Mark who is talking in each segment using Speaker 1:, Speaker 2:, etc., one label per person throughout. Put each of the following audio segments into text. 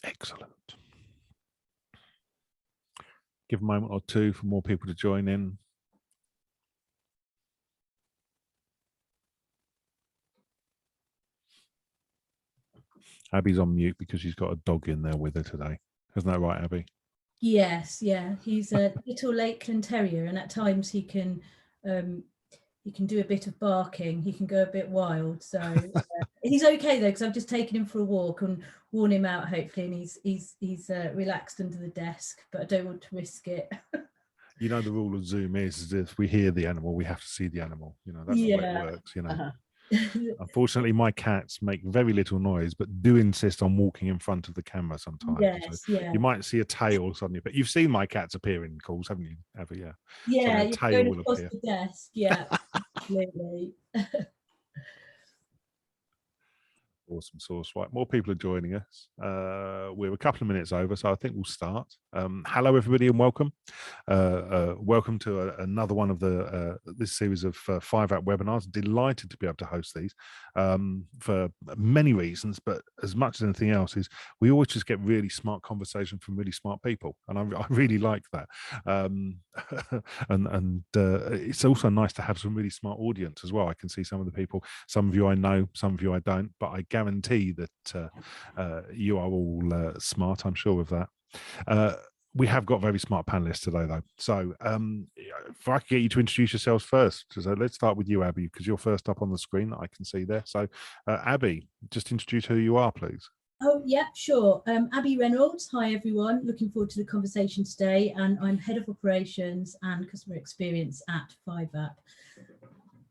Speaker 1: Excellent. Give a moment or two for more people to join in. Abby's on mute because she's got a dog in there with her today. Isn't that right, Aby?
Speaker 2: Yes, yeah. He's a little Lakeland Terrier, and at times he can do a bit of barking. He can go a bit wild. So he's okay though, because I've just taken him for a walk and worn him out, hopefully, and he's relaxed under the desk. But I don't want to risk it.
Speaker 1: You know, the rule of Zoom is if we hear the animal, we have to see the animal. You know, that's the way it works. You know. Unfortunately, my cats make very little noise, but do insist on walking in front of the camera sometimes.
Speaker 2: Yes,
Speaker 1: so you might see a tail suddenly, but you've seen my cats appear in calls, haven't you?
Speaker 2: Yeah,
Speaker 1: so a tail will appear.
Speaker 2: The desk. Yeah, absolutely.
Speaker 1: Awesome source. Right, more people are joining us. We're a couple of minutes over, so I think we'll start. Hello, everybody, and welcome. Welcome to another one of this series of 5-App webinars. Delighted to be able to host these for many reasons, but as much as anything else is we always just get really smart conversation from really smart people, and I really like that. And it's also nice to have some really smart audience as well. I can see some of the people, some of you I know, some of you I don't, but I guarantee that you are all smart, I'm sure of that. We have got very smart panelists today, though. So if I could get you to introduce yourselves first. So let's start with you, Aby, because you're first up on the screen that I can see there. So Aby, just introduce who you are, please.
Speaker 2: Oh, yeah, sure. Aby Reynolds. Hi, everyone. Looking forward to the conversation today. And I'm Head of Operations and Customer Experience at 5-App.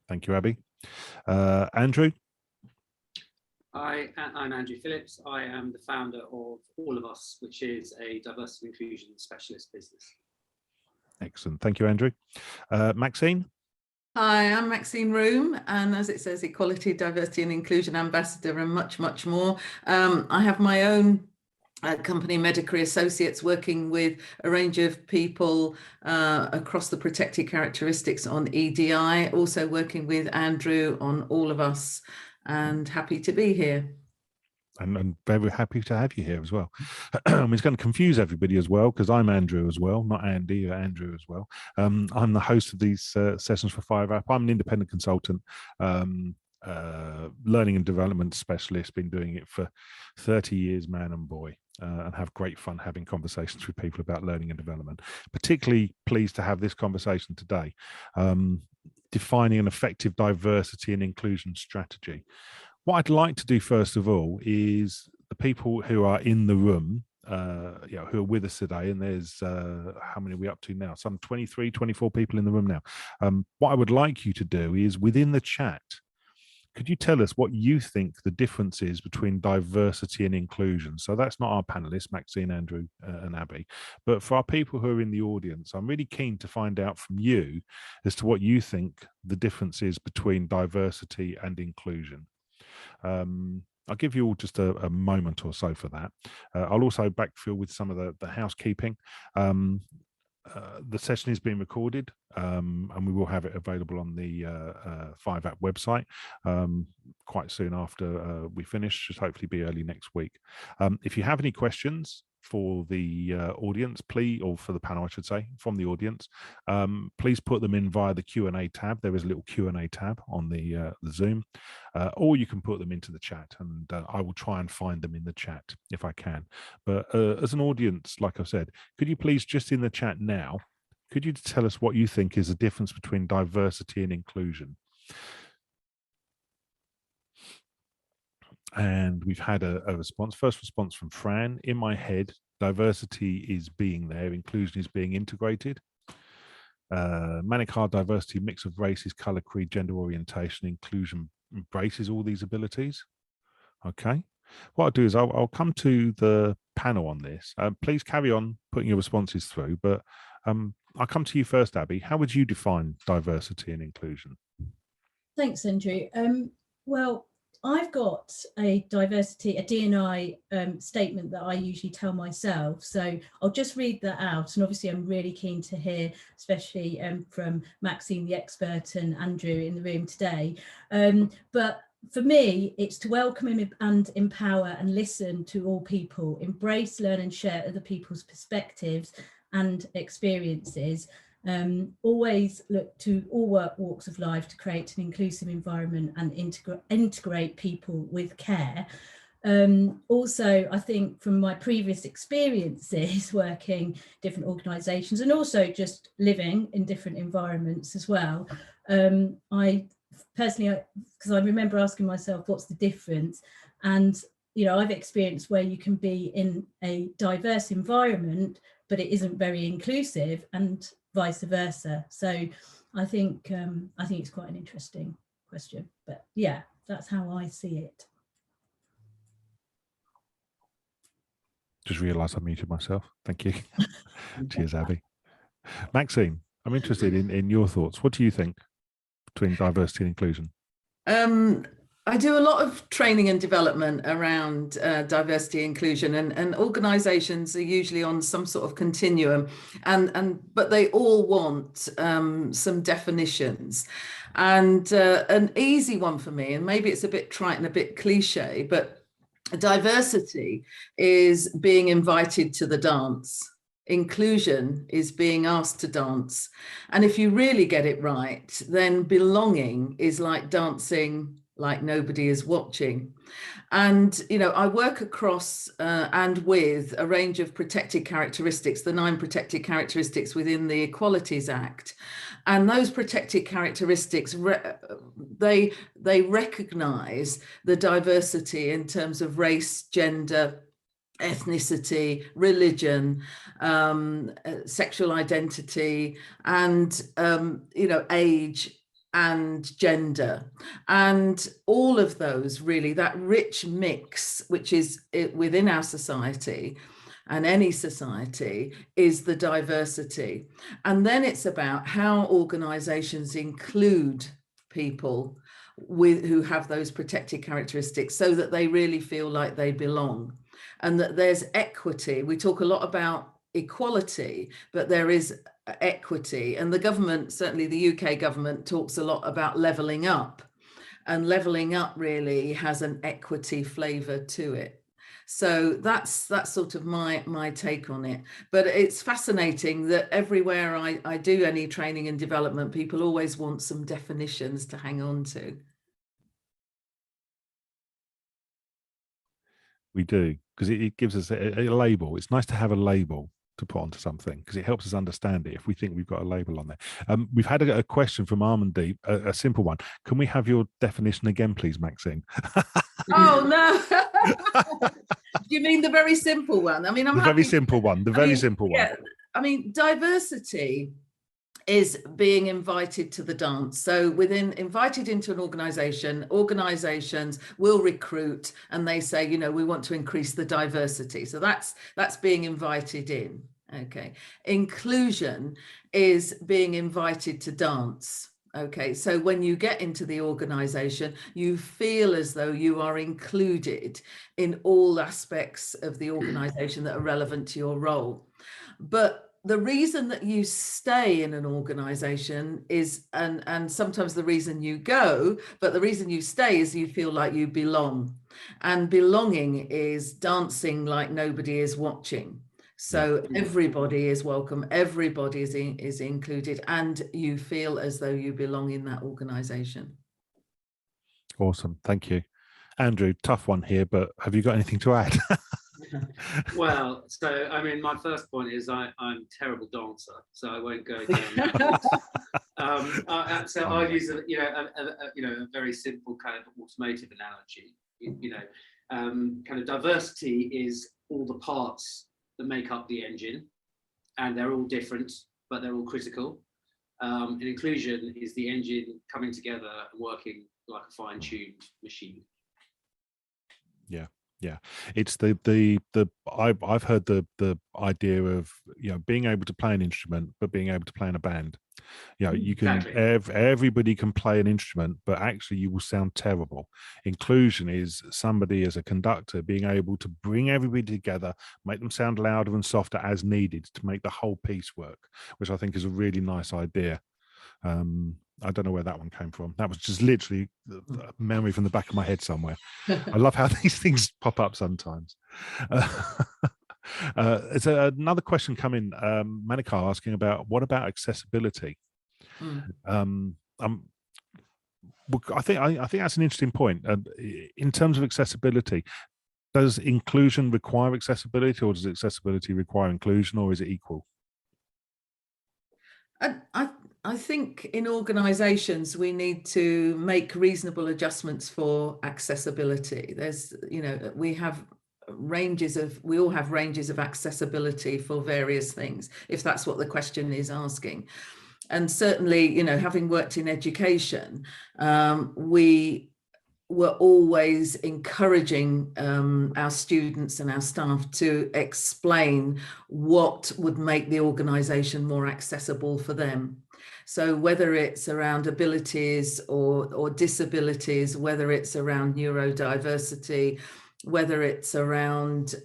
Speaker 1: Thank you, Aby. Andrew?
Speaker 3: Hi, I'm Andrew Phillips. I am the founder of All of Us, which is a diversity and inclusion specialist business.
Speaker 1: Excellent. Thank you, Andrew. Maxine?
Speaker 4: Hi, I'm Maxime Room, and as it says, Equality, Diversity and Inclusion Ambassador and much, much more. I have my own company, Medicary Associates, working with a range of people across the protected characteristics on EDI, also working with Andrew on All of Us, and happy to be here.
Speaker 1: And very happy to have you here as well. It's going to confuse everybody as well, because I'm Andrew as well, not Andy, Andrew as well. I'm the host of these sessions for 5-App. I'm an independent consultant, learning and development specialist, been doing it for 30 years, man and boy, and have great fun having conversations with people about learning and development. Particularly pleased to have this conversation today, defining an effective diversity and inclusion strategy. What I'd like to do first of all is the people who are in the room, who are with us today, and there's how many are we up to now? Some 23, 24 people in the room now. What I would like you to do is within the chat, could you tell us what you think the difference is between diversity and inclusion? So that's not our panelists, Maxine, Andrew, and Aby, but for our people who are in the audience, I'm really keen to find out from you as to what you think the difference is between diversity and inclusion. I'll give you all just a moment or so for that. I'll also backfill with some of the housekeeping. The session is being recorded, and we will have it available on the 5-App website quite soon after we finish, should hopefully be early next week. If you have any questions for the audience, please, or for the panel, I should say, from the audience, please put them in via the Q&A tab. There is a little Q&A tab on the Zoom, or you can put them into the chat, and I will try and find them in the chat if I can. But as an audience, like I said, could you please, just in the chat now, could you tell us what you think is the difference between diversity and inclusion? And we've had a response. First response from Fran. In my head, diversity is being there, inclusion is being integrated. Manic hard diversity, mix of races, color, creed, gender orientation, inclusion embraces all these abilities. Okay. What I'll do is I'll come to the panel on this. Please carry on putting your responses through, but I'll come to you first, Aby. How would you define diversity and inclusion?
Speaker 2: Thanks, Andrew. Well, I've got a DEI statement that I usually tell myself. So I'll just read that out. And obviously I'm really keen to hear, especially from Maxine, the expert, and Andrew in the room today. But for me, it's to welcome and empower and listen to all people, embrace, learn and share other people's perspectives and experiences. Always look to all walks of life to create an inclusive environment and integrate people with care. Also, I think from my previous experiences working different organisations and also just living in different environments as well, I personally, because I remember asking myself, what's the difference? And, you know, I've experienced where you can be in a diverse environment, but it isn't very inclusive, and vice versa. So I think it's quite an interesting question, but yeah, that's how I see it.
Speaker 1: Just realised I muted myself. Thank you. Cheers, Aby. Maxime, I'm interested in your thoughts. What do you think between diversity and inclusion?
Speaker 4: I do a lot of training and development around diversity and inclusion, and organisations are usually on some sort of continuum, but they all want some definitions. And an easy one for me, and maybe it's a bit trite and a bit cliche, but diversity is being invited to the dance. Inclusion is being asked to dance. And if you really get it right, then belonging is like dancing like nobody is watching. And, you know, I work across and with a range of protected characteristics, the 9 protected characteristics within the Equalities Act. And those protected characteristics, they recognise the diversity in terms of race, gender, ethnicity, religion, sexual identity, and, you know, age and gender. And all of those, really, that rich mix, which is within our society, and any society, is the diversity. And then it's about how organisations include people who have those protected characteristics so that they really feel like they belong, and that there's equity. We talk a lot about equality, but there is equity. And the government, certainly the UK government, talks a lot about levelling up, and levelling up really has an equity flavour to it. So that's sort of my take on it. But it's fascinating that everywhere I do any training and development, people always want some definitions to hang on to.
Speaker 1: We do, because it gives us a label. It's nice to have a label to put onto something, because it helps us understand it if we think we've got a label on there. We've had a question from Armandeep, a simple one. Can we have your definition again, please, Maxime?
Speaker 4: Oh, no. Do you mean the very simple one? I mean, I'm
Speaker 1: the
Speaker 4: happy.
Speaker 1: Very simple one. The very simple one.
Speaker 4: Yeah, I mean, diversity is being invited to the dance. So invited into an organisation, organisations will recruit, and they say, you know, we want to increase the diversity. So that's being invited in. Okay. Inclusion is being invited to dance. Okay, so when you get into the organisation, you feel as though you are included in all aspects of the organisation that are relevant to your role. But the reason that you stay in an organisation is, and sometimes the reason you go, but the reason you stay is you feel like you belong. And belonging is dancing like nobody is watching. So everybody is welcome, everybody is included, and you feel as though you belong in that organisation.
Speaker 1: Awesome, thank you. Andrew, tough one here, but have you got anything to add?
Speaker 3: Well, so I mean, my first point is I'm a terrible dancer, so I won't go down that. So I'll use a very simple kind of automotive analogy. Kind of diversity is all the parts that make up the engine, and they're all different, but they're all critical. And inclusion is the engine coming together and working like a fine-tuned machine.
Speaker 1: Yeah, it's I've heard the idea of, you know, being able to play an instrument but being able to play in a band. You know, you can everybody can play an instrument, but actually you will sound terrible. Inclusion is somebody as a conductor being able to bring everybody together, make them sound louder and softer as needed to make the whole piece work, which I think is a really nice idea. I don't know where that one came from. That was just literally a memory from the back of my head somewhere. I love how these things pop up sometimes. It's another question coming. Manika asking about what about accessibility? I think that's an interesting point. In terms of accessibility, does inclusion require accessibility, or does accessibility require inclusion, or is it equal?
Speaker 4: I think in organisations we need to make reasonable adjustments for accessibility. There's, you know, we all have ranges of accessibility for various things, if that's what the question is asking. And certainly, you know, having worked in education, we were always encouraging our students and our staff to explain what would make the organisation more accessible for them. So whether it's around abilities or disabilities, whether it's around neurodiversity, whether it's around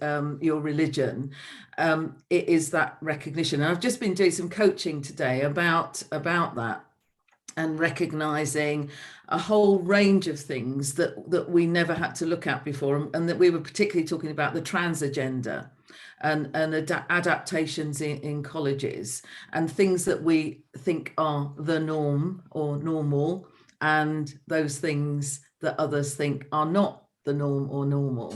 Speaker 4: your religion, it is that recognition. And I've just been doing some coaching today about that, and recognizing a whole range of things that we never had to look at before, and that we were particularly talking about the trans agenda and adaptations in colleges, and things that we think are the norm or normal, and those things that others think are not the norm or normal.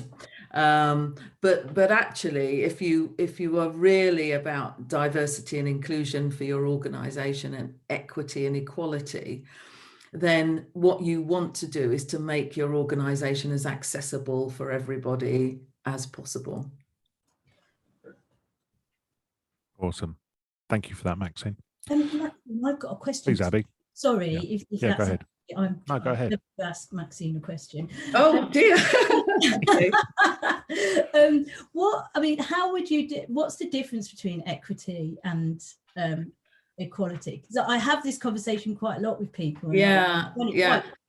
Speaker 4: But actually, if you are really about diversity and inclusion for your organization, and equity and equality, then what you want to do is to make your organization as accessible for everybody as possible.
Speaker 1: Awesome. Thank you for that, Maxine.
Speaker 2: Maxine, I've got a question.
Speaker 1: Please, Aby.
Speaker 2: Sorry,
Speaker 1: Yeah.
Speaker 2: if
Speaker 1: Yeah,
Speaker 2: that's
Speaker 1: go ahead.
Speaker 2: Go
Speaker 1: ahead.
Speaker 2: To ask Maxine a question.
Speaker 4: Oh dear.
Speaker 2: How would you do? What's the difference between equity and equality? Because I have this conversation quite a lot with people.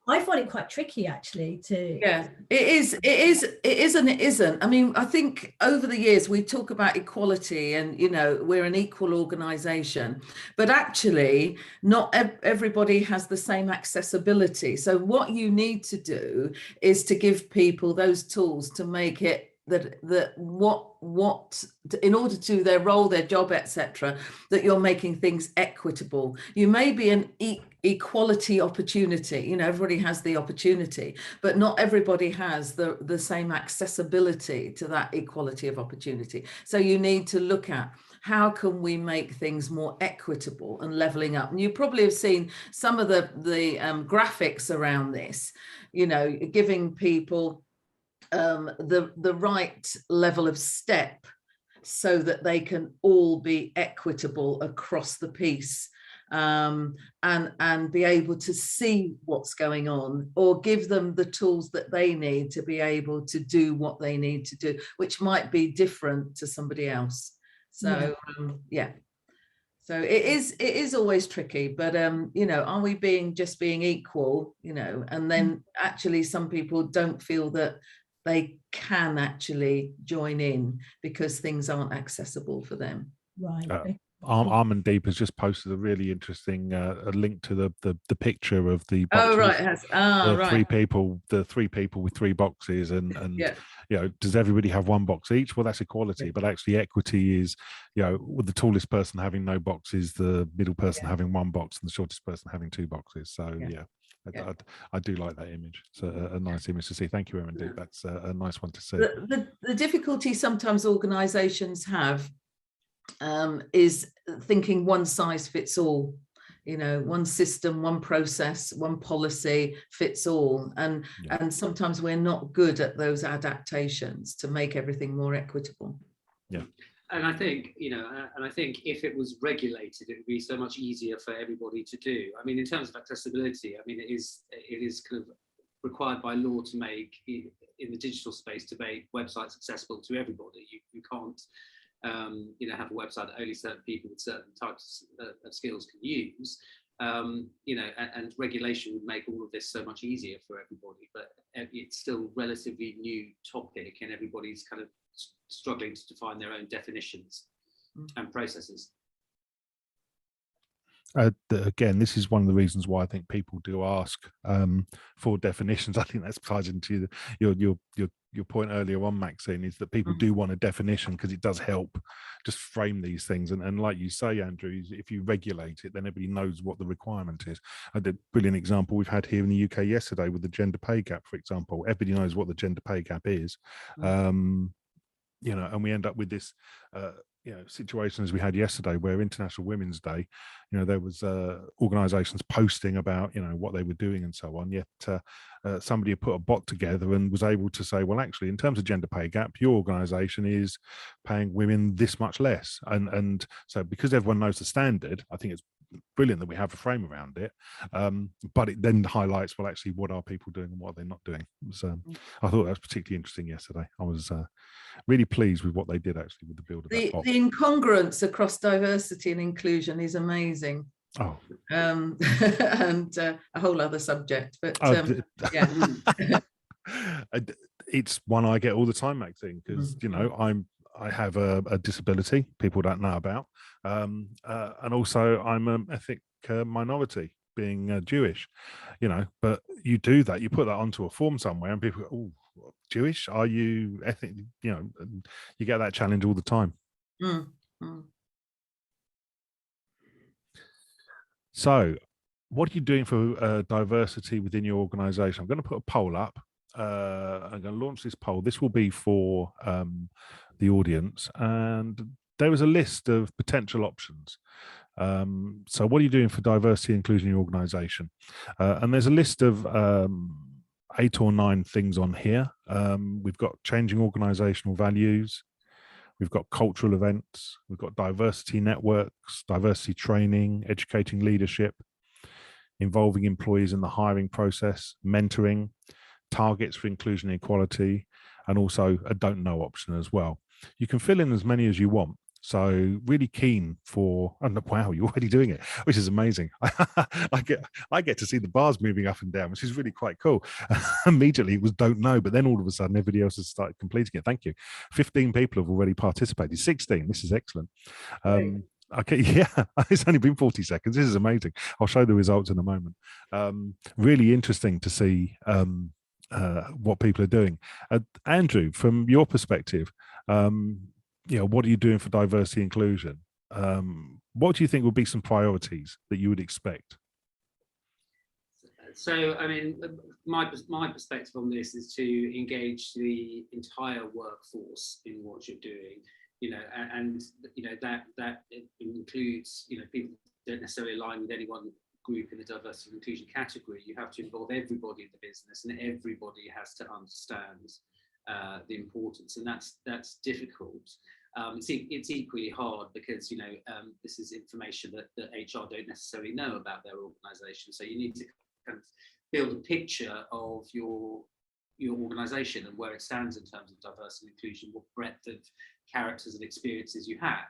Speaker 2: I find it quite tricky, actually.
Speaker 4: It is and it isn't. I mean, I think over the years we talk about equality, and you know, we're an equal organisation, but actually not everybody has the same accessibility. So what you need to do is to give people those tools to make it that what in order to do their role, their job, etc., that you're making things equitable. You may be an equality opportunity, you know, everybody has the opportunity, but not everybody has the same accessibility to that equality of opportunity. So you need to look at how can we make things more equitable and leveling up. And you probably have seen some of the graphics around this, you know, giving people the right level of step so that they can all be equitable across the piece, and be able to see what's going on, or give them the tools that they need to be able to do what they need to do, which might be different to somebody else. So so it is always tricky, but you know, are we just being equal, you know, and then actually some people don't feel that they can actually join in because things aren't accessible for them.
Speaker 2: Right.
Speaker 1: Armand Deep has just posted a really interesting a link to the picture of the boxes.
Speaker 4: Oh right, it has. Right.
Speaker 1: The three people with three boxes, and you know, does everybody have one box each? Well, that's equality, but actually equity is, you know, with the tallest person having no boxes, the middle person having one box, and the shortest person having two boxes. So I do like that image. It's a nice image to see. Thank you, Armand. That's a nice one to see.
Speaker 4: The difficulty sometimes organisations have is thinking one size fits all, you know, one system, one process, one policy fits all, and sometimes we're not good at those adaptations to make everything more equitable.
Speaker 3: And I think, you know, if it was regulated, it would be so much easier for everybody to do. I mean, in terms of accessibility, I mean, it is kind of required by law to make, in the digital space, to make websites accessible to everybody. You can't, you know, have a website that only certain people with certain types of skills can use. You know, and regulation would make all of this so much easier for everybody, but it's still a relatively new topic, and everybody's kind of struggling to define their own definitions and processes.
Speaker 1: Again, this is one of the reasons why I think people do ask for definitions. I think that ties into your point earlier on, Maxine, is that people do want a definition because it does help just frame these things. And like you say, Andrew, if you regulate it, then everybody knows what the requirement is. The brilliant example we've had here in the UK yesterday with the gender pay gap, for example. Everybody knows what the gender pay gap is. You know, and we end up with this you know, situation as we had yesterday, where International Women's Day, you know, there was organizations posting about, you know, what they were doing and so on, yet somebody had put a bot together and was able to say, well, actually, in terms of gender pay gap, your organization is paying women this much less. And so because everyone knows the standard, I think it's brilliant that we have a frame around it, but it then highlights, well, actually, what are people doing and what are they not doing? So I thought that was particularly interesting yesterday. I was really pleased with what they did, actually, with the build of that bot.
Speaker 4: The incongruence across diversity and inclusion is amazing.
Speaker 1: Oh,
Speaker 4: and a whole other subject, but yeah.
Speaker 1: It's one I get all the time, Maxine, because you know, I have a disability people don't know about, and also I'm an ethnic minority, being Jewish, you know. But you do that, you put that onto a form somewhere, and people go, "Oh, Jewish? Are you ethnic?" You know, and you get that challenge all the time. So, what are you doing for diversity within your organisation? I'm going to put a poll up. I'm going to launch this poll. This will be for the audience, and there was a list of potential options. So what are you doing for diversity and inclusion in your organisation? And there's a list of 8 or 9 things on here. We've got changing organisational values. We've got cultural events. We've got diversity networks, diversity training, educating leadership, involving employees in the hiring process, mentoring, targets for inclusion and equality, and also a don't know option as well. You can fill in as many as you want. So really keen for, oh, wow, you're already doing it, which is amazing. I get to see the bars moving up and down, which is really quite cool. Immediately it was don't know, but then all of a sudden everybody else has started completing it. Thank you. 15 people have already participated. 16. This is excellent. Okay, yeah, it's only been 40 seconds. This is amazing. I'll show the results in a moment. Really interesting to see what people are doing. Andrew, from your perspective, you know, what are you doing for diversity inclusion? What do you think would be some priorities that you would expect?
Speaker 3: So, I mean, my perspective on this is to engage the entire workforce in what you're doing, you know, and you know, that includes, you know, people don't necessarily align with any one group in the diversity and inclusion category. You have to involve everybody in the business, and everybody has to understand the importance, and that's difficult. It's equally hard because, you know, this is information that HR don't necessarily know about their organisation. So you need to kind of build a picture of your organisation and where it stands in terms of diversity and inclusion, what breadth of characters and experiences you have.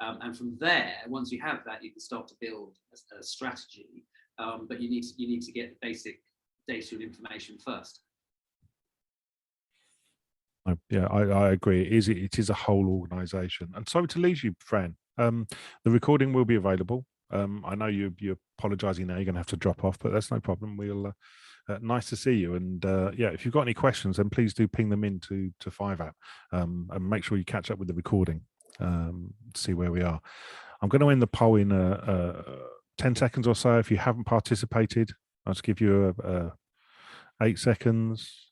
Speaker 3: And from there, once you have that, you can start to build a strategy. But you need to get the basic data and information first.
Speaker 1: Yeah, I agree. It is a whole organisation. And sorry to lose you, Fran. The recording will be available. I know you're apologising now. You're going to have to drop off, but that's no problem. We'll. Nice to see you. And yeah, if you've got any questions, then please do ping them in to 5app, and make sure you catch up with the recording. See where we are. I'm going to end the poll in 10 seconds or so. If you haven't participated, I'll just give you 8 seconds.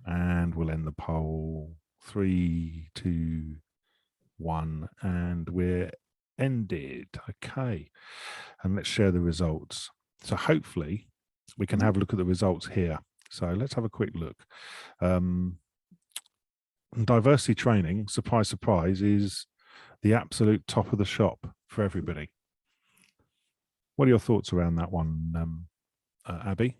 Speaker 1: And we'll end the poll. 3, 2, 1, and we're ended. Okay, and let's share the results. So hopefully we can have a look at the results here. So let's have a quick look. Diversity training, surprise, surprise, is the absolute top of the shop for everybody. What are your thoughts around that one, Aby?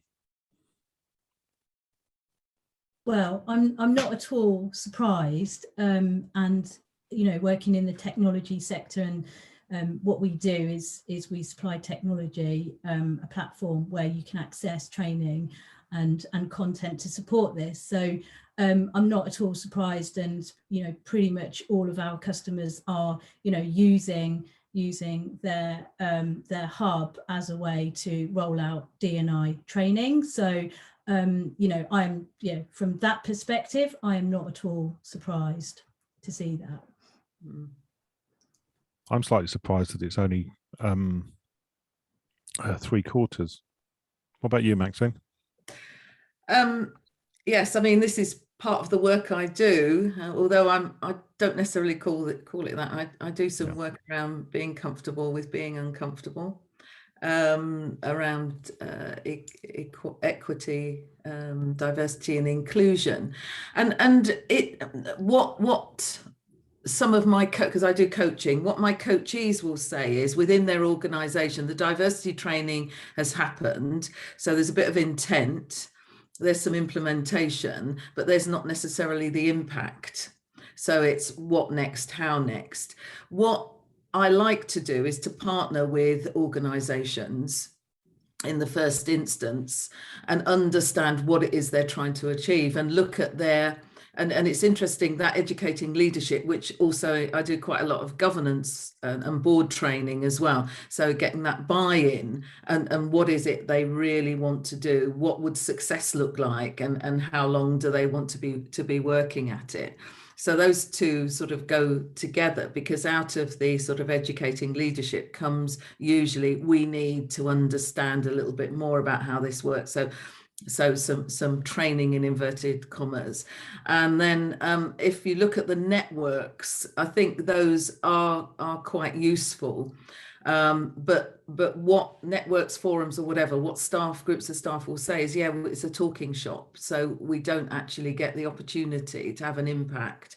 Speaker 2: Well, I'm not at all surprised, and you know, working in the technology sector, and what we do is we supply technology, a platform where you can access training and content to support this. So I'm not at all surprised, and you know, pretty much all of our customers are, you know, using using their hub as a way to roll out D&I training. So I'm from that perspective, I am not at all surprised to see that.
Speaker 1: I'm slightly surprised that it's only 3/4. What about you, Maxine?
Speaker 4: Yes, I mean, this is part of the work I do, although I don't necessarily call it that. I do some work around being comfortable with being uncomfortable, around equity, diversity and inclusion, and what some of my because I do coaching, what my coachees will say is within their organization the diversity training has happened, so there's a bit of intent, there's some implementation, but there's not necessarily the impact. So it's what next, how next. What I like to do is to partner with organizations in the first instance and understand what it is they're trying to achieve and look at their, and it's interesting that educating leadership, which also I do quite a lot of governance and board training as well. So getting that buy-in and what is it they really want to do? What would success look like? And how long do they want to be working at it? So those two sort of go together, because out of the sort of educating leadership comes usually we need to understand a little bit more about how this works. So some training in inverted commas. And then if you look at the networks, I think those are quite useful. But what networks, forums or whatever, what groups of staff will say is, yeah, well, it's a talking shop. So we don't actually get the opportunity to have an impact.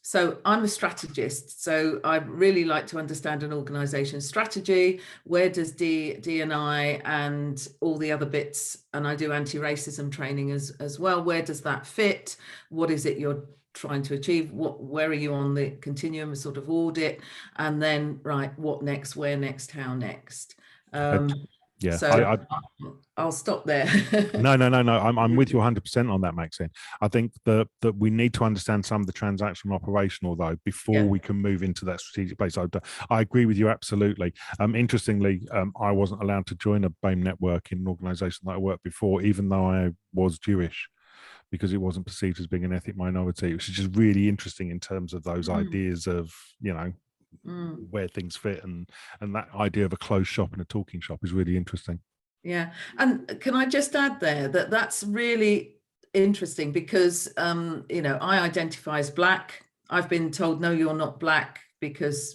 Speaker 4: So I'm a strategist, so I really like to understand an organization's strategy. Where does D&I and all the other bits, and I do anti-racism training as well, where does that fit? What is it you're trying to achieve? Where are you on the continuum of sort of audit? And then, right, what next, where next, how next?
Speaker 1: Yeah,
Speaker 4: so I'll stop there.
Speaker 1: No. I'm with you 100% on that, Maxine. I think that we need to understand some of the transactional operational though before we can move into that strategic place. I agree with you absolutely. Interestingly, I wasn't allowed to join a BAME network in an organisation that I worked before, even though I was Jewish, because it wasn't perceived as being an ethnic minority, which is just really interesting in terms of those ideas of, where things fit, and that idea of a closed shop and a talking shop is really interesting.
Speaker 4: Yeah, and can I just add there that's really interesting because I identify as Black. I've been told, no, you're not Black, because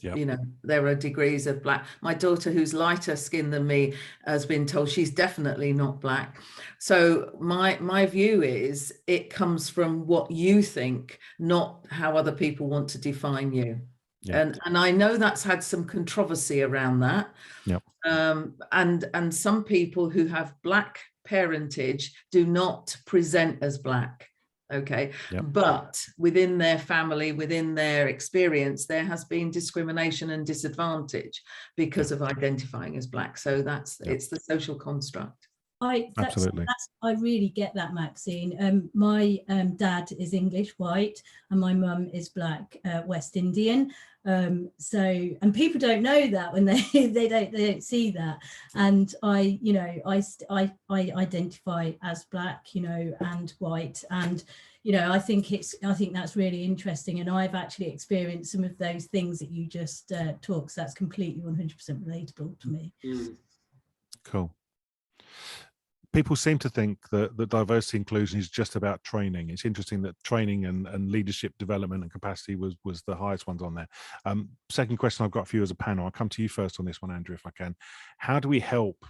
Speaker 4: there are degrees of Black. My daughter, who's lighter skinned than me, has been told she's definitely not Black. So my view is it comes from what you think, not how other people want to define you. And I know that's had some controversy around that. And some people who have Black parentage do not present as Black. Okay. But within their family, within their experience, there has been discrimination and disadvantage because of identifying as Black. So it's the social construct.
Speaker 1: Absolutely.
Speaker 2: I really get that, Maxine. My dad is English, white, and my mum is Black, West Indian. And people don't know that when they don't see that. And I identify as Black, and white, and I think that's really interesting. And I've actually experienced some of those things that you just talked. So that's completely 100% relatable to me.
Speaker 1: Cool. People seem to think that diversity inclusion is just about training. It's interesting that training and leadership development and capacity was the highest ones on there. Second question I've got for you as a panel. I'll come to you first on this one, Andrew, if I can. How do we help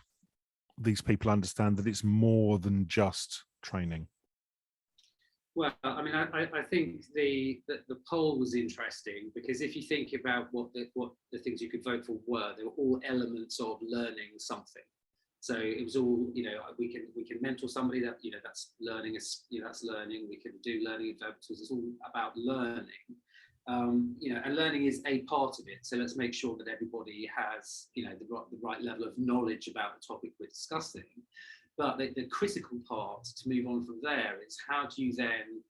Speaker 1: these people understand that it's more than just training?
Speaker 3: Well, I mean, I think the poll was interesting, because if you think about what the things you could vote for were, they were all elements of learning something. So it was all, we can mentor somebody, that that's learning, that's learning. We can do learning interventions. It's all about learning, and learning is a part of it. So let's make sure that everybody has, the right level of knowledge about the topic we're discussing. But the critical part to move on from there is, how do you then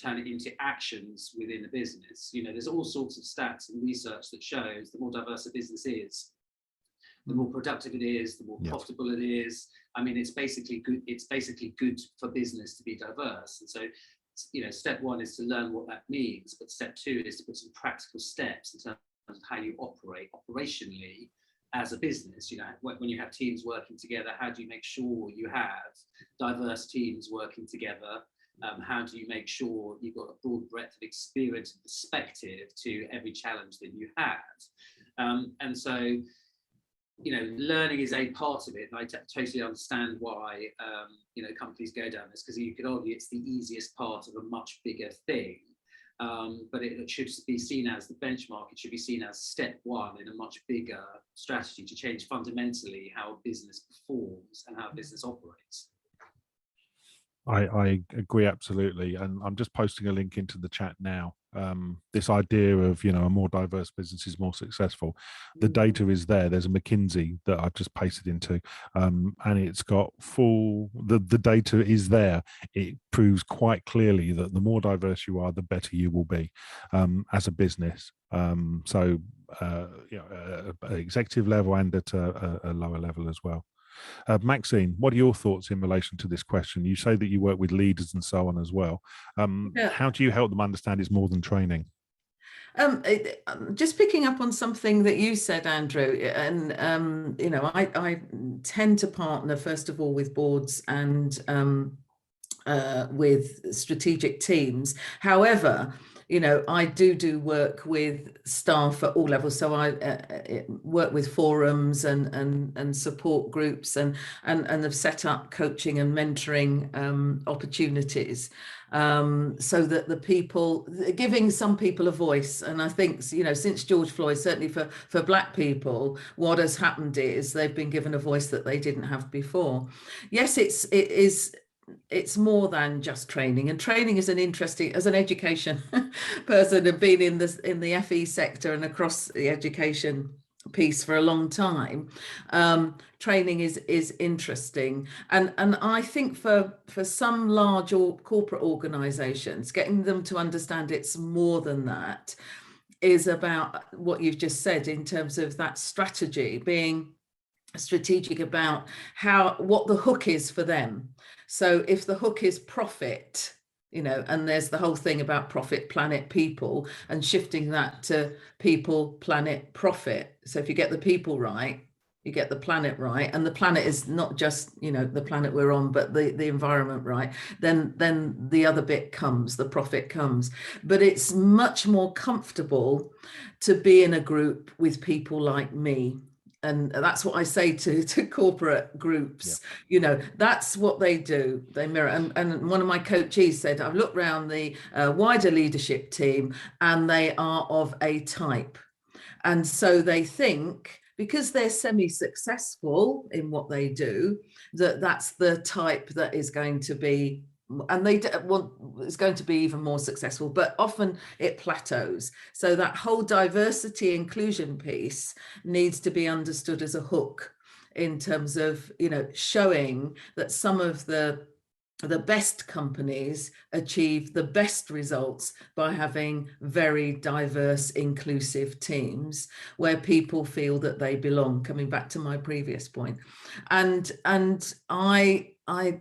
Speaker 3: turn it into actions within the business. You know, there's all sorts of stats and research that shows the more diverse a business is, the more productive it is, the more profitable it is. I mean, it's basically good. It's basically good for business to be diverse. And so, you know, step one is to learn what that means, but step two is to put some practical steps in terms of how you operate operationally as a business. You know, when you have teams working together, how do you make sure you have diverse teams working together? How do you make sure you've got a broad breadth of experience and perspective to every challenge that you have? And so, you know, learning is a part of it. And I totally understand why, you know, companies go down this, because you could argue it's the easiest part of a much bigger thing. But it should be seen as the benchmark. It should be seen as step one in a much bigger strategy to change fundamentally how a business performs and how a business operates.
Speaker 1: I agree absolutely, and I'm just posting a link into the chat now. This idea of, you know, a more diverse business is more successful. The data is there. There's a McKinsey that I've just pasted into, and it's got the data is there. It proves quite clearly that the more diverse you are, the better you will be as a business. So you know, executive level and at a lower level as well. Maxine, what are your thoughts in relation to this question? You say that you work with leaders and so on as well. How do you help them understand it's more than training?
Speaker 4: Just picking up on something that you said, Andrew, and you know, I tend to partner first of all with boards and with strategic teams. However, you know, I do work with staff at all levels. So I work with forums and support groups and have set up coaching and mentoring opportunities, so that the people, giving some people a voice. And I think, you know, since George Floyd, certainly for Black people, what has happened is they've been given a voice that they didn't have before. Yes, it's more than just training, and training is an interesting, as an education person, have been in the FE sector and across the education piece for a long time. Training is interesting, and I think for some large or corporate organizations, getting them to understand it's more than that is about what you've just said in terms of that strategy, being strategic about what the hook is for them. So if the hook is profit, you know, and there's the whole thing about profit, planet, people, and shifting that to people, planet, profit. So if you get the people right, you get the planet right, and the planet is not just, you know, the planet we're on, but the environment right, then the other bit comes, the profit comes. But it's much more comfortable to be in a group with people like me. And that's what I say to corporate groups. You know, that's what they do. They mirror. And one of my coachees said, I've looked around the wider leadership team and they are of a type. And so they think, because they're semi-successful in what they do, that's the type that is going to be, and it's going to be even more successful, but often it plateaus. So that whole diversity inclusion piece needs to be understood as a hook in terms of, you know, showing that some of the best companies achieve the best results by having very diverse, inclusive teams where people feel that they belong, coming back to my previous point. And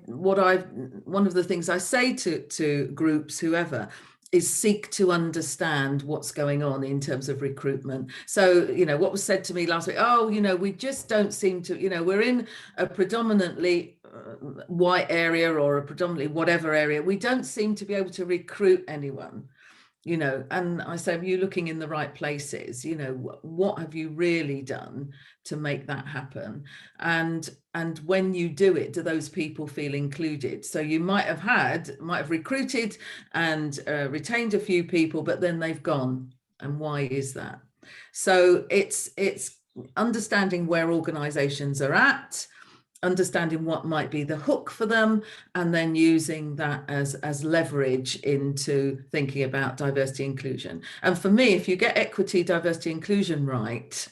Speaker 4: one of the things I say to groups, whoever, is seek to understand what's going on in terms of recruitment. So, you know, what was said to me last week, oh, you know, we just don't seem to, you know, we're in a predominantly white area or a predominantly whatever area. We don't seem to be able to recruit anyone, you know. And I say, are you looking in the right places? You know, what have you really done to make that happen? And when you do it, do those people feel included? So you might have recruited and retained a few people, but then they've gone. And why is that? So it's understanding where organizations are at, understanding what might be the hook for them, and then using that as leverage into thinking about diversity inclusion. And for me, if you get equity, diversity, inclusion right,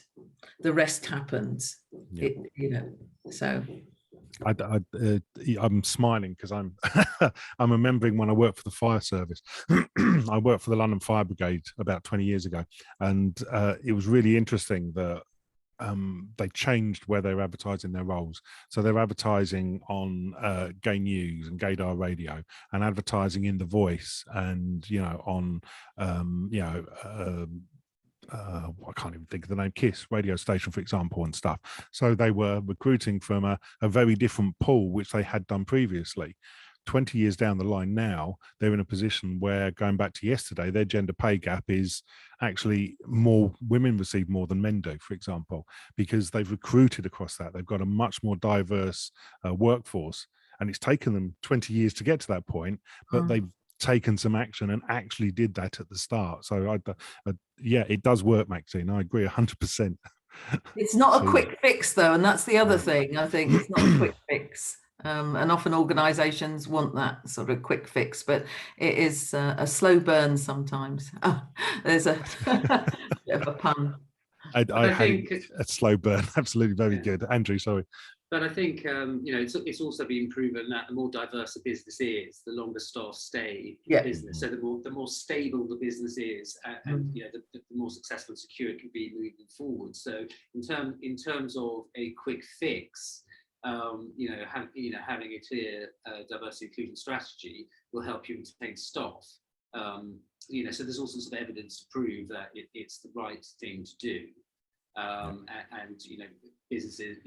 Speaker 4: the rest happens.
Speaker 1: Yeah.
Speaker 4: You know, so
Speaker 1: I'm smiling because I'm I'm remembering when I worked for the fire service. I worked for the London Fire Brigade about 20 years ago, and it was really interesting that they changed where they're advertising their roles. So they're advertising on Gay News and Gaydar Radio, and advertising in The Voice, and on I can't even think of the name, KISS radio station, for example, and stuff. So they were recruiting from a very different pool, which they had done previously. 20 years down the line now, they're in a position where, going back to yesterday, their gender pay gap is actually more women receive more than men do, for example, because they've recruited across that. They've got a much more diverse workforce, and it's taken them 20 years to get to that point, but they've taken some action and actually did that at the start. So yeah, it does work, Maxine. I agree 100%.
Speaker 4: It's not a quick fix though, and that's the other thing. I think it's not a quick fix, and often organizations want that sort of quick fix, but it is a slow burn sometimes. There's a bit of a pun.
Speaker 1: I think a slow burn. Absolutely, very good. Andrew, sorry.
Speaker 3: But I think it's also been proven that the more diverse a business is, the longer staff stay in the business. So the more stable the business is, and the more successful and secure it can be moving forward. So in terms of a quick fix, having a clear diversity inclusion strategy will help you retain staff. So there's all sorts of evidence to prove that it's the right thing to do. And businesses,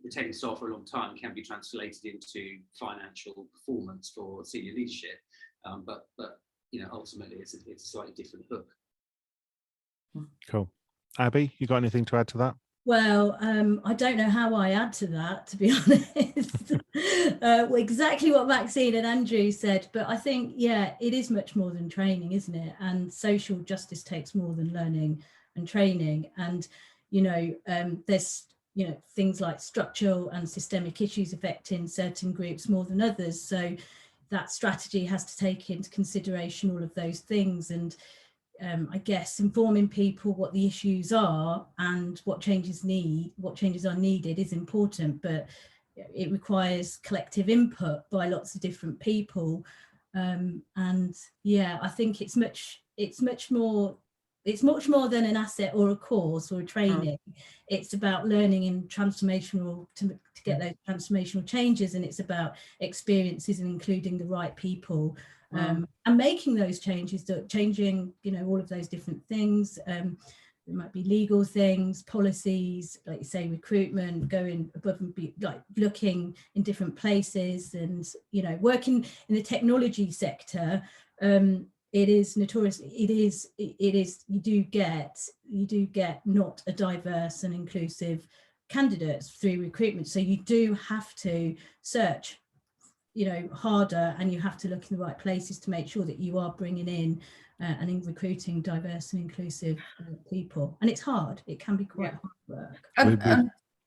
Speaker 3: retaining staff for a long time can be translated into financial performance for senior leadership, but ultimately it's a slightly different hook.
Speaker 1: Cool. Aby, you got anything to add to that?
Speaker 2: Well, I don't know how I add to that, to be honest. Exactly what Maxine and Andrew said, but I think, it is much more than training, isn't it? And social justice takes more than learning and training. And, there's, things like structural and systemic issues affecting certain groups more than others. So that strategy has to take into consideration all of those things. And I guess informing people what the issues are and what changes are needed is important, but it requires collective input by lots of different people. And I think it's much more than an asset or a course or a training. It's about learning in to get those transformational changes, and it's about experiences and including the right people. And making those changes, changing, all of those different things. It might be legal things, policies, like you say, recruitment, going above and like looking in different places, and working in the technology sector. It is notorious. It is. You do get not a diverse and inclusive candidates through recruitment. So you do have to search harder, and you have to look in the right places to make sure that you are bringing in and in recruiting diverse and inclusive people. And it's hard. It can be quite hard work.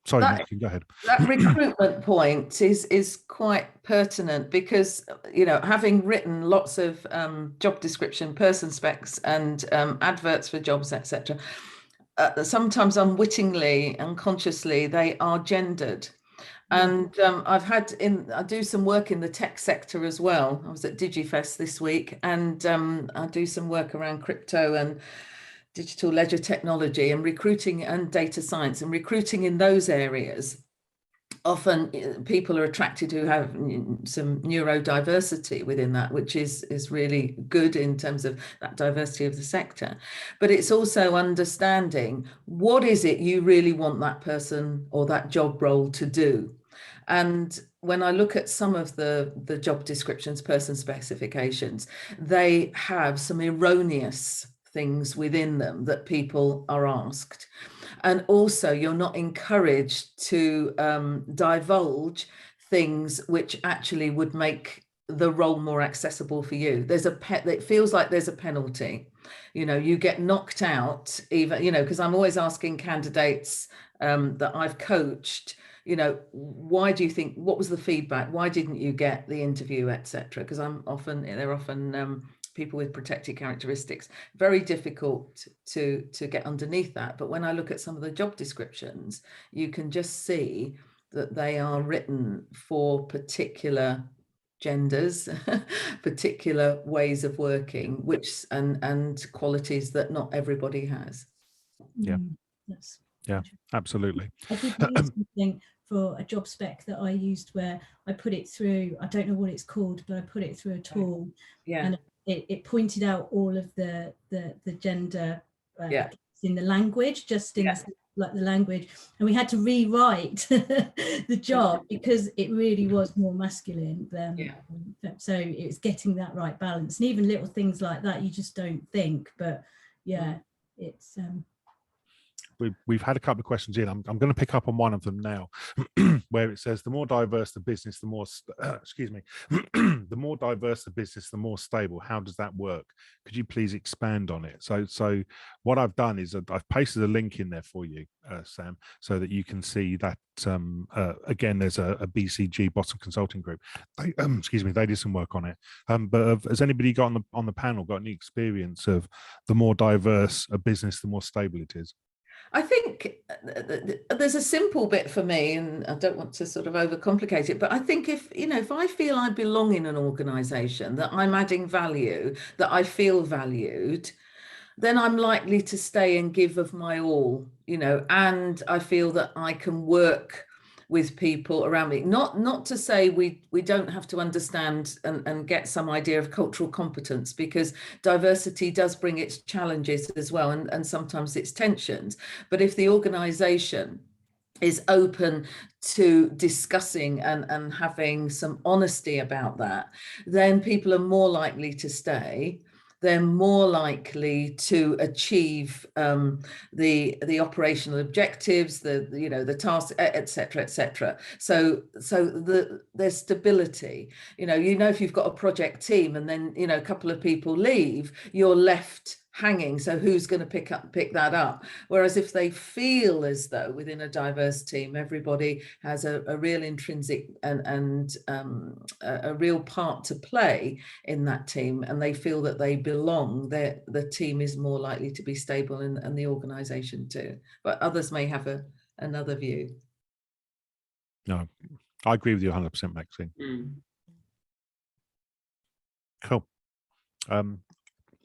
Speaker 1: Sorry, Maxine, go ahead.
Speaker 4: That recruitment point is quite pertinent because, having written lots of job description, person specs and adverts for jobs, etc., sometimes unwittingly, unconsciously, they are gendered. And I do some work in the tech sector as well. I was at DigiFest this week, and I do some work around crypto and digital ledger technology and recruiting and data science, and recruiting in those areas. Often people are attracted who have some neurodiversity within that, which is really good in terms of that diversity of the sector. But it's also understanding what is it you really want that person or that job role to do. And when I look at some of the job descriptions, person specifications, they have some erroneous things within them that people are asked. And also you're not encouraged to divulge things which actually would make the role more accessible for you. It feels like there's a penalty. You get knocked out, even, because I'm always asking candidates that I've coached, why do you think, what was the feedback? Why didn't you get the interview, etc.? Because they're often people with protected characteristics. Very difficult to get underneath that. But when I look at some of the job descriptions, you can just see that they are written for particular genders, particular ways of working, which and qualities that not everybody has.
Speaker 1: Yeah.
Speaker 2: That's
Speaker 1: Yeah, absolutely.
Speaker 2: I did use something for a job spec that I used where I put it through, I don't know what it's called, but I put it through a tool, and it pointed out all of the gender in the language, just in like the language, and we had to rewrite the job because it really was more masculine than so it was getting that right balance. And even little things like that you just don't think, but it's
Speaker 1: We've had a couple of questions in. I'm going to pick up on one of them now, where it says the more diverse the business, the more excuse me, the more diverse the business, the more stable. How does that work? Could you please expand on it? So what I've done is I've pasted a link in there for you, Sam, so that you can see that again, there's a BCG Boston Consulting Group. They, excuse me, they did some work on it. But has anybody got on the panel got any experience of the more diverse a business, the more stable it is?
Speaker 4: I think there's a simple bit for me, and I don't want to sort of overcomplicate it, but I think if I feel I belong in an organization, that I'm adding value, that I feel valued, then I'm likely to stay and give of my all, and I feel that I can work with people around me. Not to say we don't have to understand and get some idea of cultural competence, because diversity does bring its challenges as well, and sometimes its tensions. But if the organization is open to discussing and having some honesty about that, then people are more likely to stay. They're more likely to achieve the operational objectives, the tasks, etc., etc. So there's stability. If you've got a project team and then a couple of people leave, you're left hanging. So who's going to pick that up? Whereas if they feel as though within a diverse team, everybody has a real intrinsic and a real part to play in that team, and they feel that they belong, the team is more likely to be stable, and the organization too. But others may have another view.
Speaker 1: No, I agree with you 100%, Maxine. Cool.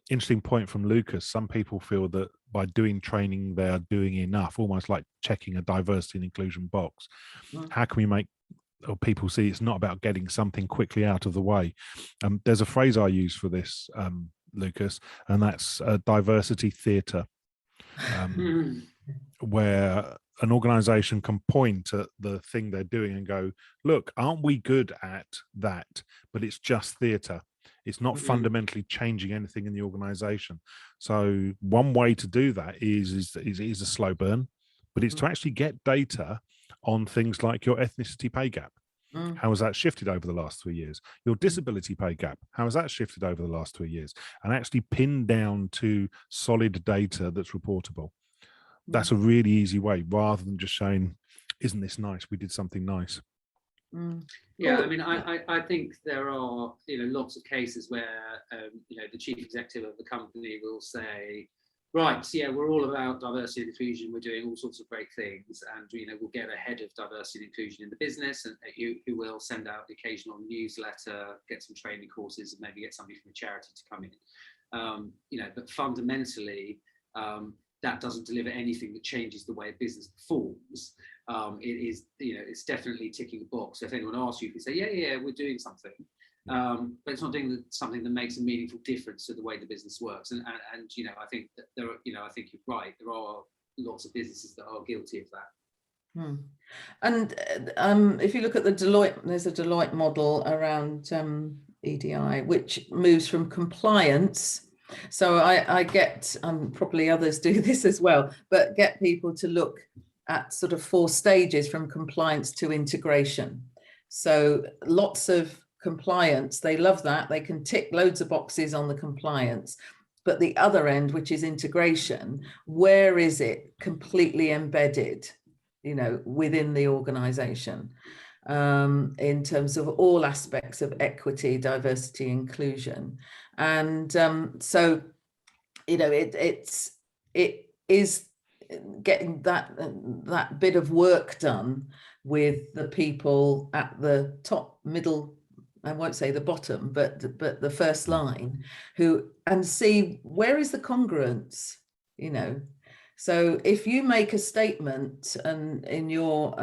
Speaker 1: Interesting point from Lucas. Some people feel that by doing training, they are doing enough, almost like checking a diversity and inclusion box. How can we make people see it's not about getting something quickly out of the way? There's a phrase I use for this, Lucas, and that's diversity theatre, where an organization can point at the thing they're doing and go, look, aren't we good at that? But it's just theatre. It's not fundamentally changing anything in the organization. So one way to do that is a slow burn, but it's to actually get data on things like your ethnicity pay gap. How has that shifted over the last 3 years? Your disability pay gap, how has that shifted over the last 3 years? And actually pin down to solid data that's reportable. That's a really easy way, rather than just saying, isn't this nice? We did something nice.
Speaker 3: Yeah, I mean, I think there are lots of cases where the chief executive of the company will say, right, yeah, we're all about diversity and inclusion, we're doing all sorts of great things, and we'll get ahead of diversity and inclusion in the business, and who will send out the occasional newsletter, get some training courses, and maybe get somebody from a charity to come in. But fundamentally, that doesn't deliver anything that changes the way a business performs. It is, it's definitely ticking a box. So if anyone asks you, you can say, yeah, we're doing something, but it's not doing something that makes a meaningful difference to the way the business works. And I think that there are, I think you're right. There are lots of businesses that are guilty of that.
Speaker 4: And if you look at the Deloitte, there's a Deloitte model around EDI, which moves from compliance. So I get, probably others do this as well, but get people to look at sort of 4 stages from compliance to integration. So lots of compliance, they love that. They can tick loads of boxes on the compliance. But the other end, which is integration, where is it completely embedded, within the organization, in terms of all aspects of equity, diversity, inclusion. And so, it is getting that bit of work done with the people at the top, middle, I won't say the bottom, but the first line, and see where is the congruence, you know. So if you make a statement and in your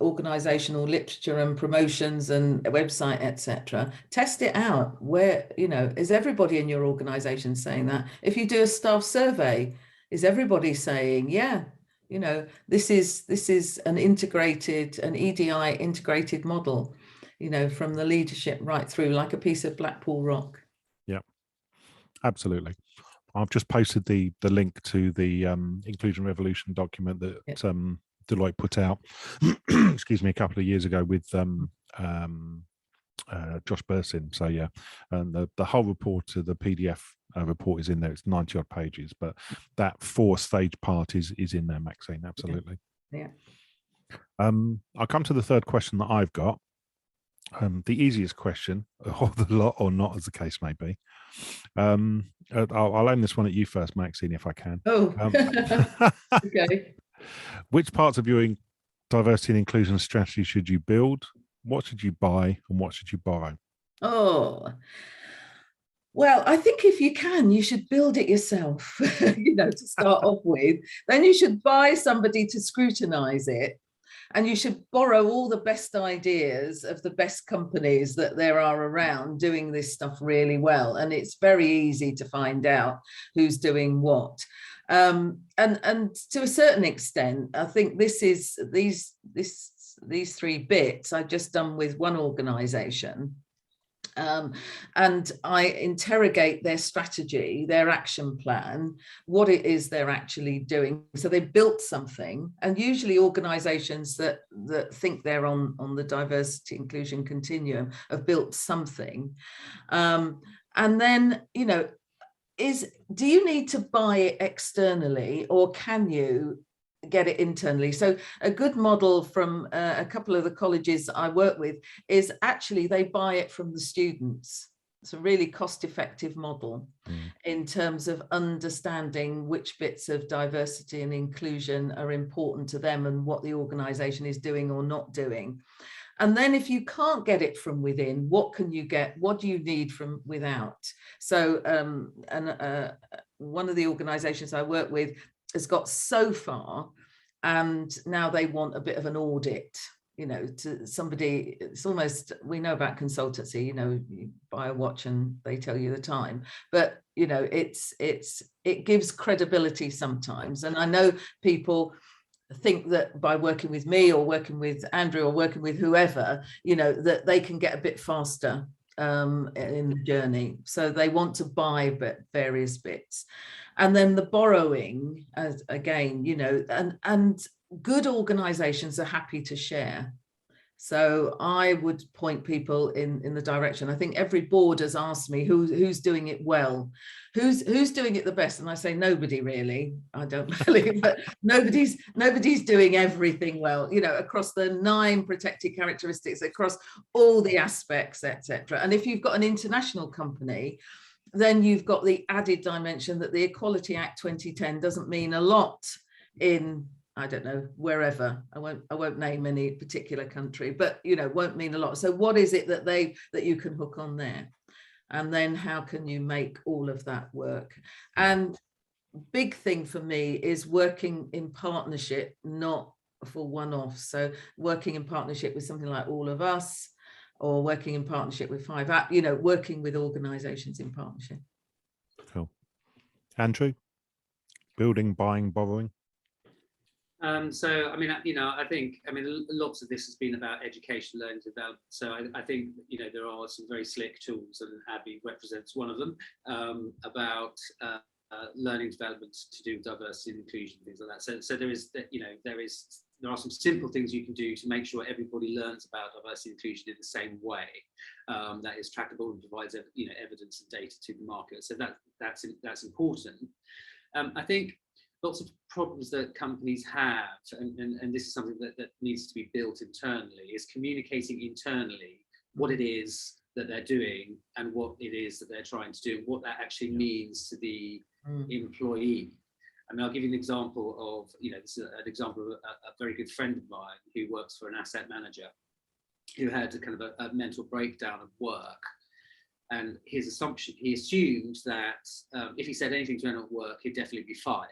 Speaker 4: organizational literature and promotions and website, etc., test it out. Where, you know, is everybody in your organization saying that? If you do a staff survey, is everybody saying, yeah, you know, this is an EDI integrated model, you know, from the leadership right through, like a piece of Blackpool rock.
Speaker 1: Yeah, absolutely. I've just posted the link to the Inclusion Revolution document that Deloitte put out, excuse me, a couple of years ago with Josh Bursin. So yeah, and the whole report, the PDF report is in there. It's 90 odd pages, but that 4-stage part is in there, Maxine. Absolutely.
Speaker 4: Yeah.
Speaker 1: I'll come to the third question that I've got. The easiest question of the lot, or not, as the case may be. I'll aim this one at you first, Maxine, if I can.
Speaker 4: Oh, okay.
Speaker 1: Which parts of your diversity and inclusion strategy should you build? What should you buy, and what should you borrow?
Speaker 4: Oh, well, I think if you can, you should build it yourself, you know, to start off with. Then you should buy somebody to scrutinize it. And you should borrow all the best ideas of the best companies that there are around doing this stuff really well. And it's very easy to find out who's doing what. And to a certain extent, I think these 3 bits I've just done with one organization. And I interrogate their strategy, their action plan, what it is they're actually doing. So they built something, and usually organizations that think they're on the diversity inclusion continuum have built something. And then, you know, do you need to buy it externally, or can you get it internally? So a good model from a couple of the colleges I work with is actually they buy it from the students. It's a really cost-effective model in terms of understanding which bits of diversity and inclusion are important to them and what the organization is doing or not doing. And then if you can't get it from within, what can you get? What do you need from without? So one of the organizations I work with has got so far, and now they want a bit of an audit, you know, to somebody. It's almost, we know about consultancy, you know, you buy a watch and they tell you the time, but you know, it gives credibility sometimes. And I know people think that by working with me or working with Andrew or working with whoever, you know, that they can get a bit faster in the journey. So they want to buy various bits. And then the borrowing, as again, you know, and good organizations are happy to share. So I would point people in the direction. I think every board has asked me who's doing it well, who's doing it the best, and I say nobody really. I don't believe, but nobody's doing everything well, you know, across the 9 protected characteristics, across all the aspects, etc. And if you've got an international company, then you've got the added dimension that the Equality Act 2010 doesn't mean a lot in, I don't know, wherever. I won't name any particular country, but you know, won't mean a lot. So what is it that you can hook on there? And then how can you make all of that work? And big thing for me is working in partnership, not for one-off. So working in partnership with something like All of Us, or working in partnership with 5 you know, working with organizations in partnership.
Speaker 1: Cool. Andrew, building, buying, borrowing?
Speaker 3: So, I mean, you know, I think, I mean, lots of this has been about education, learning, development. So I think, you know, there are some very slick tools, and Aby represents one of them, about learning development to do with diversity and inclusion, things like that. So there is, you know, there are some simple things you can do to make sure everybody learns about diversity and inclusion in the same way, that is trackable and provides, you know, evidence and data to the market. So that's important. I think lots of problems that companies have, and this is something that needs to be built internally, is communicating internally what it is that they're doing and what it is that they're trying to do, what that actually means to the employee. I mean, I'll give you an example of, this is an example of a very good friend of mine who works for an asset manager who had a kind of a mental breakdown at work. And his assumption, he assumed that if he said anything to anyone at work, he'd definitely be fired.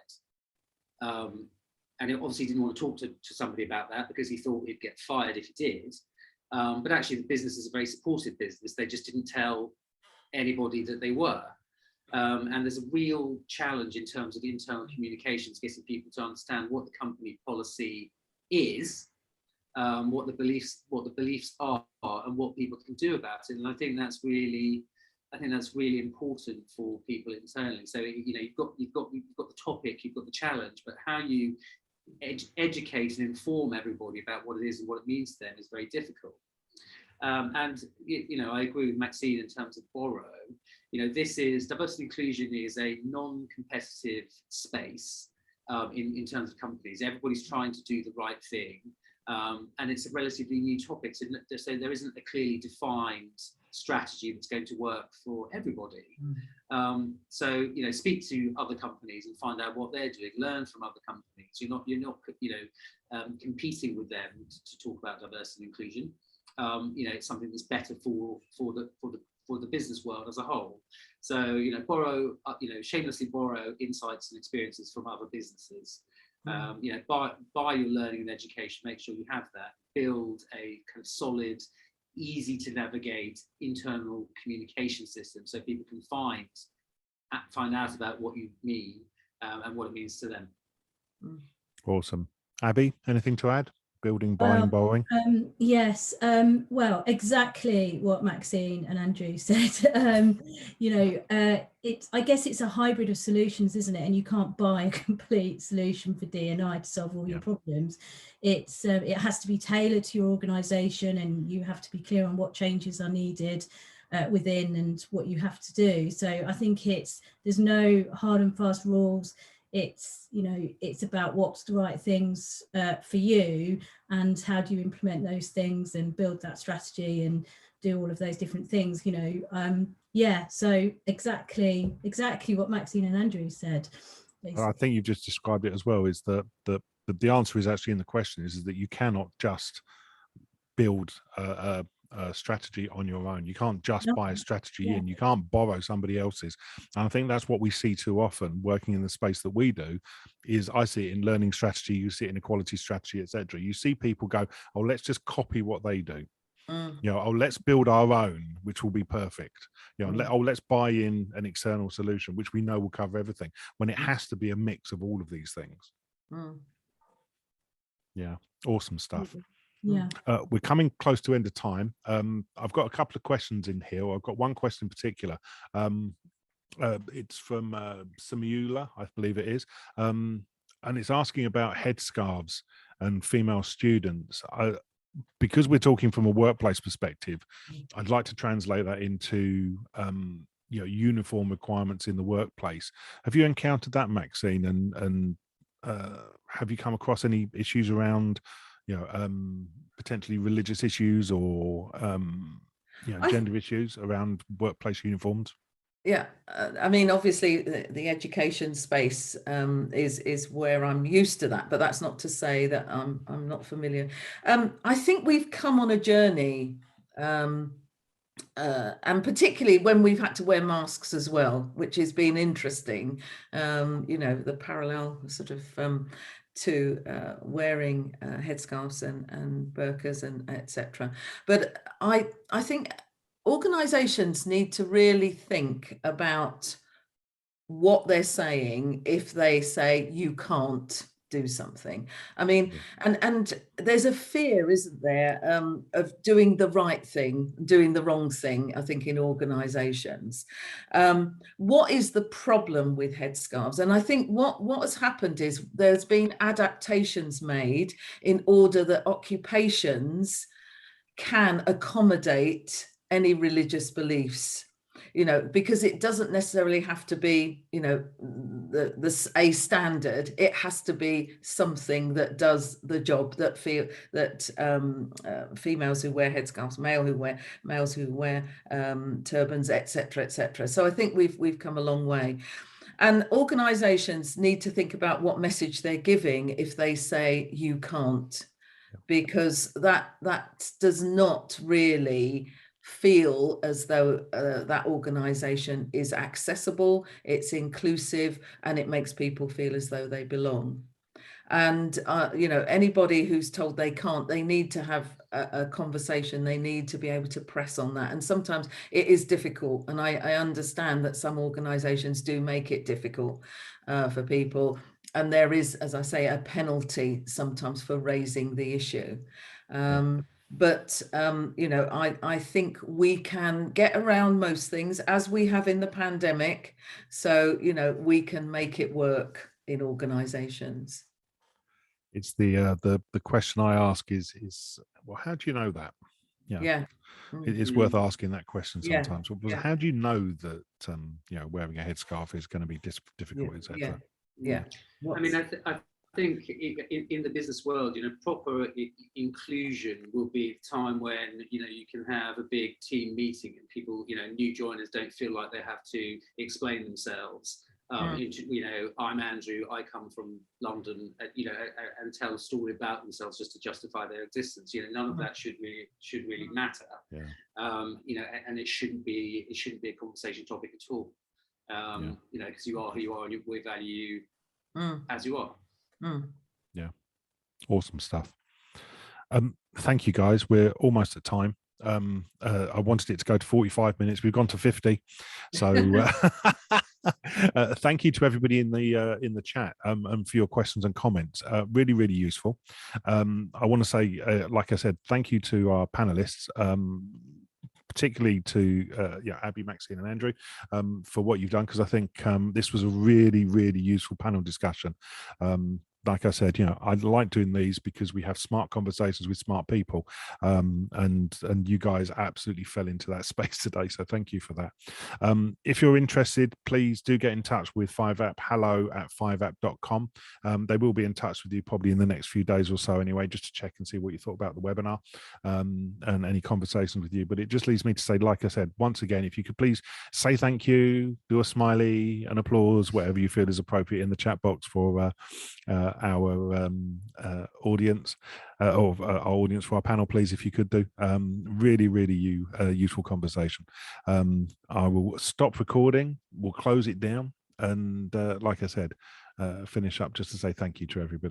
Speaker 3: And he obviously didn't want to talk to somebody about that because he thought he'd get fired if he did. But actually, the business is a very supportive business. They just didn't tell anybody that they were. And there's a real challenge in terms of internal communications, getting people to understand what the company policy is, what the beliefs are, and what people can do about it. And I think that's really important for people internally. So you've got the topic, you've got the challenge, but how you educate and inform everybody about what it is and what it means to them is very difficult. And I agree with Maxine in terms of borrow. This is diversity and inclusion is a non-competitive space in terms of companies. Everybody's trying to do the right thing, and it's a relatively new topic. So there isn't a clearly defined strategy that's going to work for everybody. So speak to other companies and find out what they're doing. Learn from other companies. You're not competing with them to talk about diversity and inclusion. It's something that's better for the business world as a whole. So borrow, shamelessly borrow insights and experiences from other businesses. Buy your learning and education. Make sure you have that. Build a kind of solid, easy to navigate internal communication system so people can find out about what you mean and what it means to them.
Speaker 1: Awesome. Aby, anything to add? Building, buying, borrowing?
Speaker 2: Yes, well, exactly what Maxine and Andrew said. I guess it's a hybrid of solutions, isn't it? And you can't buy a complete solution for D&I to solve all your problems. It has to be tailored to your organisation, and you have to be clear on what changes are needed within and what you have to do. So I think there's no hard and fast rules. It's about what's the right things for you, and how do you implement those things and build that strategy and do all of those different things. So exactly what Maxine and Andrew said. Basically.
Speaker 1: I think you've just described it as well. Is that the answer is actually in the question is that you cannot just build a strategy on your own. You can't just buy a strategy in. You can't borrow somebody else's. And I think that's what we see too often working in the space that we do. Is I see it in learning strategy, you see it in equality strategy, etc. You see people go, oh, let's just copy what they do. Let's build our own, which will be perfect. Let's buy in an external solution, which we know will cover everything, when it has to be a mix of all of these things. Yeah, awesome stuff.
Speaker 2: Yeah,
Speaker 1: we're coming close to end of time. I've got a couple of questions in here. I've got one question in particular. It's from Samuela, I believe it is, and it's asking about headscarves and female students. Because we're talking from a workplace perspective, I'd like to translate that into uniform requirements in the workplace. Have you encountered that, Maxine? And have you come across any issues around potentially religious issues or gender issues around workplace uniforms?
Speaker 4: Yeah, I mean, obviously the education space is where I'm used to that, but that's not to say that I'm not familiar. I think we've come on a journey, and particularly when we've had to wear masks as well, which has been interesting. The parallel sort of to wearing headscarves and burqas and etc. But I think organizations need to really think about what they're saying if they say you can't do something. I mean, and there's a fear, isn't there, of doing the right thing, doing the wrong thing, I think, in organizations. What is the problem with headscarves? And I think what has happened is there's been adaptations made in order that occupations can accommodate any religious beliefs, because it doesn't necessarily have to be, a standard. It has to be something that does the job, that females who wear headscarves, males who wear turbans, etc., etc. So I think we've come a long way. And organisations need to think about what message they're giving if they say you can't, because that does not really feel as though that organisation is accessible, it's inclusive, and it makes people feel as though they belong. And you know, anybody who's told they can't, they need to have a conversation. They need to be able to press on that. And sometimes it is difficult, and I understand that some organizations do make it difficult for people, and there is, as I say, a penalty sometimes for raising the issue. But you know, I think we can get around most things, as we have in the pandemic, so you know, we can make it work in organizations.
Speaker 1: It's the question I ask is well, how do you know that?
Speaker 4: Yeah.
Speaker 1: It's worth asking that question sometimes.
Speaker 4: Yeah.
Speaker 1: How do you know that you know, wearing a headscarf is going to be difficult, etc.?
Speaker 4: Yeah.
Speaker 3: I mean, I think in the business world, you know, proper inclusion will be a time when, you know, you can have a big team meeting and people, you know, new joiners don't feel like they have to explain themselves. You know, I'm Andrew, I come from London, you know, and tell a story about themselves just to justify their existence. You know, none of that should really matter. You know, and it shouldn't be a conversation topic at all. You know, because you are who you are, and we value you as you are.
Speaker 1: Yeah, awesome stuff. Thank you, guys. We're almost at time. I wanted it to go to 45 minutes. We've gone to 50. So thank you to everybody in the chat and for your questions and comments. Really, really useful. I want to say, like I said, thank you to our panelists. Particularly to Aby, Maxine and Andrew for what you've done, because I think this was a really, really useful panel discussion. Like I said, you know, I like doing these because we have smart conversations with smart people, and you guys absolutely fell into that space today. So thank you for that. If you're interested, please do get in touch with 5app, hello@5app.com. They will be in touch with you probably in the next few days or so anyway, just to check and see what you thought about the webinar and any conversations with you. But it just leaves me to say, like I said, once again, if you could please say thank you, do a smiley, an applause, whatever you feel is appropriate in the chat box for our audience or our audience for our panel, please, if you could do. Really, really useful conversation. I will stop recording, we'll close it down, and like I said, finish up just to say thank you to everybody.